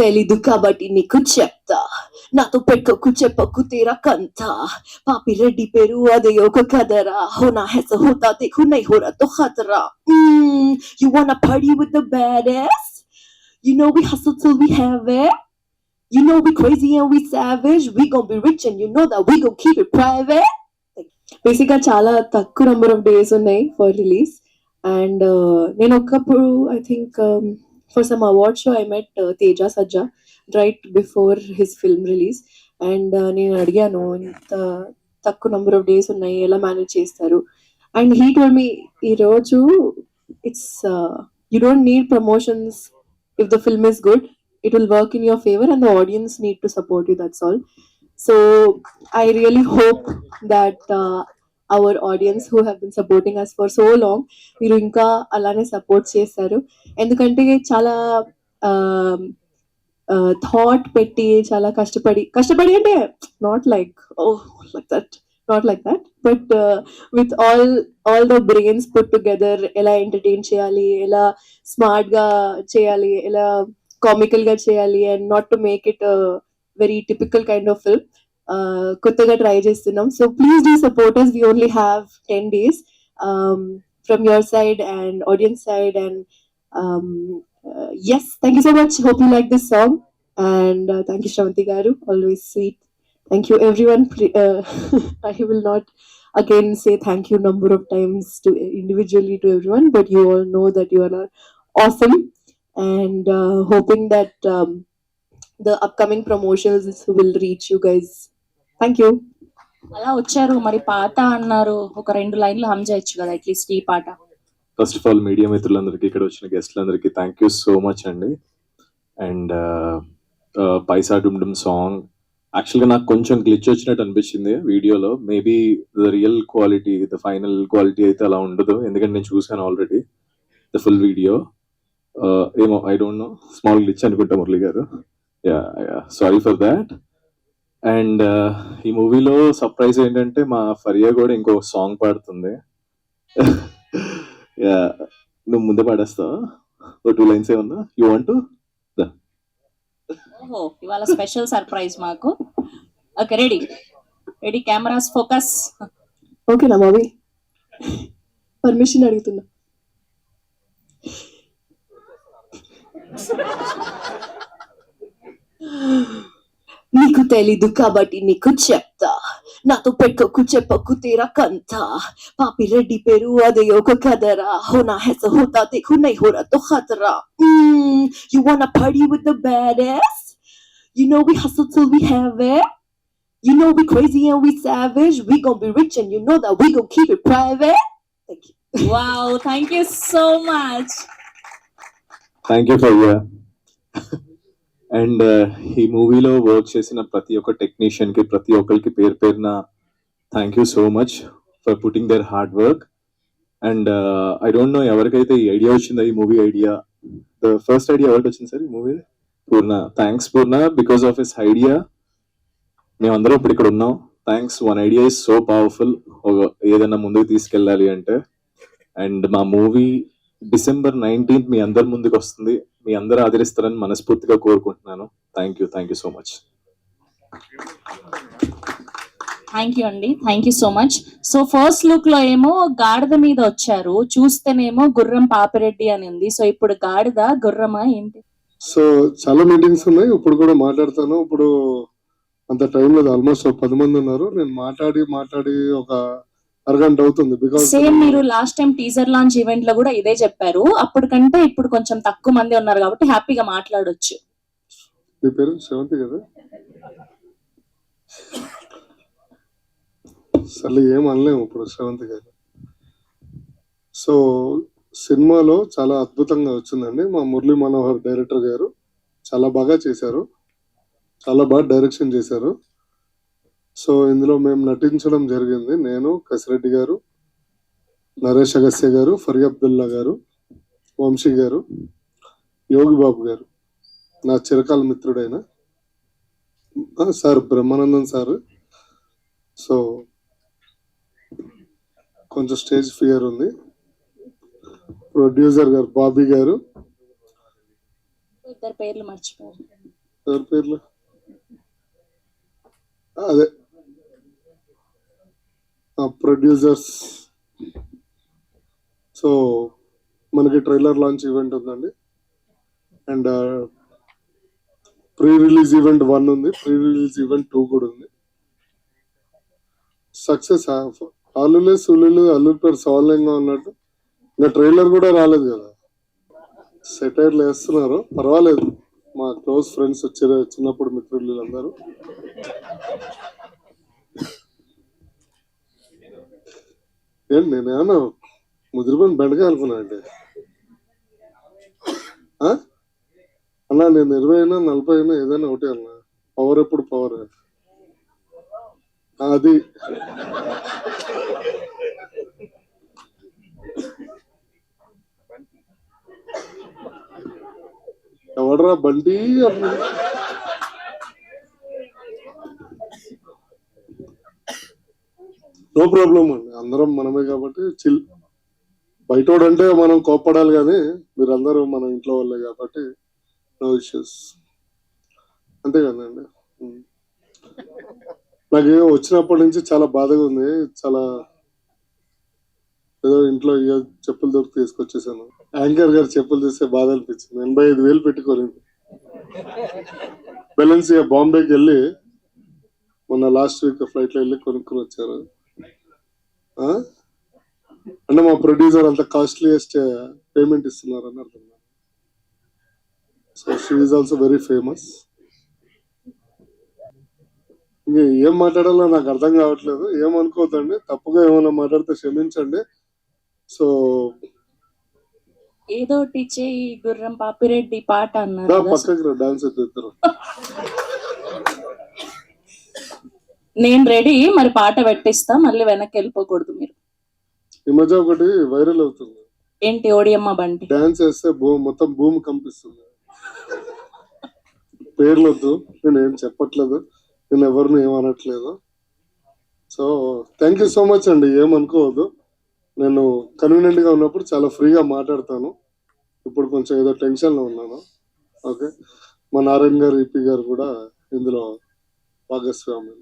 తెలీదు కాబట్టి నీకు చెప్తా, నాతో పెట్టుకోకు చెప్పకు తీరా కంతా. పాపి రెడ్డి పేరు అదే ఒక కదరా, హోనా హెస హోతా देखो नहीं हो रहा तो खतरा. You wanna party with the badass? You know we hustle till we have it. You know we crazy and we savage. We gon' be rich and you know that we gon' keep it private. Basic గా చాలా తక్కువ number of days ఉన్నాయి for release. And నేను ఒకప్పుడు I think for some award show I met Teja Sajja right before his film release. And నేను అడిగాను ఇంత తక్కువ నెంబర్ ఆఫ్ డేస్ ఉన్నాయి ఎలా మేనేజ్ చేస్తారు. అండ్ హీ టోల్డ్ మీ ఈరోజు it's you don't need promotions if the film is good, it will work in your favor and the audience need to support you, that's all. So I really hope that our audience who have been supporting us for so long మీరు ఇంకా అలానే support చేస్తారు. ఎందుకంటే చాలా thought పెట్టి చాలా కష్టపడి అంటే not like not like that but with all the brains put together ఎలా ఎంటర్టైన్ చేయాలి, ఎలా స్మార్ట్ గా చేయాలి, ఎలా కామికల్ గా చేయాలి, and not to make it very typical kind of film. కొత్తగా ట్రై చేస్తున్నాం. So please do support us. We only have 10 days from your side and audience side, and yes, thank you so much. Hope you like this song, and thank you Shravanti garu, always sweet. Thank you everyone. I will not again say thank you number of times to individually to everyone, but you all know that you are awesome, and hoping that the upcoming promotions will reach you guys. Thank you. అలా వచ్చారు మరి పాట అన్నారు, ఒక 2 లైన్లు హమ్ చేయొచ్చు కదా at least ఈ పాట. ఫస్ట్ ఆఫ్ ఆల్ మీడియా మిత్రులందరికీ, ఇక్కడ వచ్చిన గెస్ట్లందరికీ థ్యాంక్ యూ సో మచ్ అండి. అండ్ పైసా డుమ్ డుమ్ సాంగ్ యాక్చువల్గా నాకు కొంచెం గ్లిచ్ వచ్చినట్టు అనిపించింది వీడియోలో. Maybe the real quality, the final quality అయితే అలా ఉండదు, ఎందుకంటే నేను చూసాను ఆల్రెడీ ద ఫుల్ వీడియో. ఏమో I don't know, small glitch అనుకుంటా మురళి గారు. Yeah sorry for that. And ఈ మూవీలో సర్ప్రైజ్ ఏంటంటే మా ఫరియా కూడా ఇంకో సాంగ్ పాడుతుంది. యా, నువ్వు ముందే పాడేస్తావా? 2 లైన్స్ ఏమన్నా యూ వాంట్ టు? ఓహో, ఇవాళ స్పెషల్ సర్ప్రైజ్ మాకు. Okay, ready cameras focus. ఓకేనా బాబీ? పర్మిషన్ అడుగుతున్నా. నీకు తెలీదు కాబట్టి నీకు చెప్తా, నాతో పెట్టుకోకు చెప్పకు తీరా కంతా. పాపి రెడ్డి పేరు అదే ఒక కదరా, హోనా హెస హోతా देखो नहीं हो रहा तो खतरा. You wanna party with the badass? You know we hustle till we have it. You know we crazy and we savage. We gon' be rich and you know that we gon' keep it private. Thank you. Wow, thank you so much. Thank you Faria. And ఈ మూవీలో work చేసిన ప్రతి ఒక్క టెక్నీషియన్కి, ప్రతి ఒక్కరికి పేరు పేరున thank you so much for putting there hard work. And I don't know ఎవరికైతే ఈ ఐడియా వచ్చిందో, ఈ movie idea, the first idea ఎవరికి వచ్చింది సార్ ఈ movie? Purna. Thanks Purna, because of his idea మేమందరం ఇప్పుడు ఇక్కడ ఉన్నాం. Thanks. One idea is so powerful, ఏదైనా ముందుకు తీసుకెళ్ళాలి అంటే. అండ్ మా మూవీ December 19th మీ అందరి ముందుకు వస్తుంది. మీ అందరూ ఆదరిస్తారని మనస్ఫూర్తిగా కోరుకుంటున్నాను. Thank you so much. Thank you అండి, thank you so much. So first look లో ఏమో గాడిద మీద వచ్చారు, చూస్తేనేమో గుర్రం పాపిరెడ్డి అని ఉంది. సో ఇప్పుడు గాడిద గుర్రమా ఏంటి? సో చాలా మీటింగ్స్ ఉన్నాయి, ఇప్పుడు కూడా మాట్లాడతాను. ఇప్పుడు అంత టైం లేదు, ఆల్మోస్ట్ 10 మంది ఉన్నారు. నేను మాట్లాడి ఒక అరగంట అవుతుంది. బికాజ్ సేమ్ మీరు last time teaser launch event లో కూడా ఇదే చెప్పారు. అప్పుడు కంటే ఇప్పుడు కొంచెం తక్కువ మంది ఉన్నారు కాబట్టి హ్యాపీగా మాట్లాడొచ్చు. మీ పేరు శ్రవంతి కదా? సర్లే, ఏం అనలేము ఇప్పుడు శ్రవంతి గారు. సో సినిమాలో చాలా అద్భుతంగా వచ్చిందండి. మా మురళీ మనోహర్ డైరెక్టర్ గారు చాలా బాగా చేశారు, చాలా బాగా డైరెక్షన్ చేశారు. సో ఇందులో మేము నటించడం జరిగింది. నేను, కసిరెడ్డి గారు, నరేష్ అగస్య గారు, ఫరియా అబ్దుల్లా గారు, వంశీ గారు, యోగి బాబు గారు, నా చిరకాల మిత్రుడైన సార్ బ్రహ్మానందన్ సార్. సో కొంచెం స్టేజ్ ఫియర్ ఉంది. ప్రొడ్యూసర్ గారు బాబీ గారు, ఇద్దరు పేర్లు మర్చిపోయారు. ఎవరి పేర్లు అదే ప్రొడ్యూసర్స్. సో మనకి ట్రైలర్ లాంచ్ ఈవెంట్ ఉందండి, అండ్ ప్రీ రిలీజ్ ఈవెంట్ 1 ఉంది, ప్రీ రిలీజ్ ఈవెంట్ 2 కూడా ఉంది. సక్సెస్ అల్లులే సుల్లులు అల్లుల పేరు సవాలంగా ఉన్నట్టు ఇంకా ట్రైలర్ కూడా రాలేదు కదా, సెటైర్లు వేస్తున్నారు. పర్వాలేదు, మా క్లోజ్ ఫ్రెండ్స్ వచ్చారు, చిన్నప్పుడు మిత్రులు అందరూ. ఏంటి నేనేమన్నా ముదిరిపోయిన బెండగా అనుకున్నా అండి అన్నా. నేను 20 అయినా 40 అయినా ఏదైనా ఒకటి అన్నా, పవర్ ఎప్పుడు పవర్. అది ఎవడరా బండి అన్న. నో ప్రాబ్లం అండి, అందరం మనమే కాబట్టి చిల్. బయటోడంటే మనం కోప్పడాలి, కానీ మీరందరూ మన ఇంట్లో వాళ్ళే కాబట్టి నో ఇష్యూస్, అంతే కదండి. నాకు వచ్చినప్పటి నుంచి చాలా బాధగా ఉంది. చాలా ఏదో ఇంట్లో చెప్పులు దొరికి తీసుకొచ్చేసాను. యాంకర్ గారు చెప్పులు తీస్తే బాధ అనిపించింది. 85,000 పెట్టుకోలేదు. బెలెన్సియా బాంబేకి వెళ్ళి మొన్న లాస్ట్ వీక్ ఫ్లైట్ లో వెళ్ళి కొనుక్కొని వచ్చారు. అంటే మా ప్రొడ్యూసర్ అంత కాస్ట్లీయెస్ట్ పేమెంట్ ఇస్తున్నారు అని అర్థం. So she is also very famous. ఇంక ఏం మాట్లాడాలో నాకు అర్థం కావట్లేదు, ఏమనుకోవద్దండి, తప్పుగా ఏమైనా మాట్లాడితే క్షమించండి. సో ఏదో ఒకటి చేయి, గుర్రం పాపిరెడ్డి పాట అన్నారు కదా. పక్కకి డాన్స్ ఇద్దరు. నేను రెడీ, మరి పాట పెట్టిస్తా, మళ్ళీ వెనక్కి వెళ్ళిపోకూడదు మీరు. ఈ మధ్య ఒకటి వైరల్ అవుతుంది, ఏంటి? ఓడియమ్మ బండి డాన్స్ వేస్తే మొత్తం భూమి కంపిస్తుంది. పేర్లొద్దు, నేను ఏం చెప్పట్లేదు, నేను ఎవరిని ఏమనట్లేదు. So thank you so much అండి, ఏమనుకోవద్దు. నేను కన్వీనియంట్ గా ఉన్నప్పుడు చాలా ఫ్రీగా మాట్లాడతాను. ఇప్పుడు కొంచెం ఏదో టెన్షన్ లో ఉన్నాను. ఓకే, మా నారాయణ గారు, ఈపీ గారు కూడా ఇందులో భాగస్వామి.